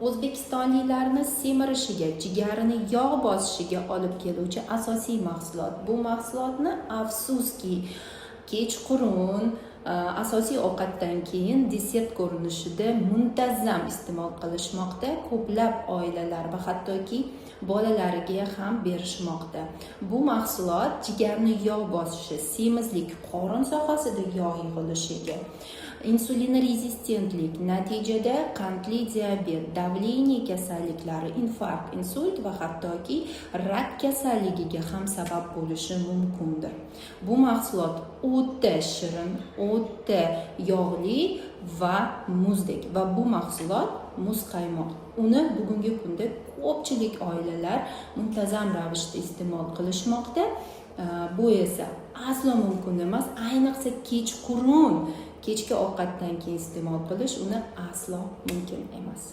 O'zbekistonliklarni semirishiga, jigarini yog' bosishiga olib keluvchi asosiy mahsulot. Bu mahsulotni afsuski kechqurun, asosiy ovqatdan keyin desert ko'rinishida muntazam iste'mol qilishmoqda. Ko'plab oilalar va hattoki bolalariga ham berishmoqda. Bu mahsulot jigarni yog' bosishi, semizlik, qorin sohasida yog' yig'ilishiga, insulin rezistentlik, natijada qandli diabet, davleniya kasalliklari, infarkt, insult va hattoki rak kasalligiga ham sabab bo'lishi mumkindir. Bu mahsulot o'ta shirin, o'ta yog'li va muzdek va bu mahsulot muzqaymoq. Uni bugungi kunda ko'pchilik oilalar muntazam ravishda iste'mol qilishmoqda. Bu esa aslo mumkin emas. Ayniqsa kechqurun, kechki ovqatdan keyin iste'mol qilish uni aslo mumkin emas.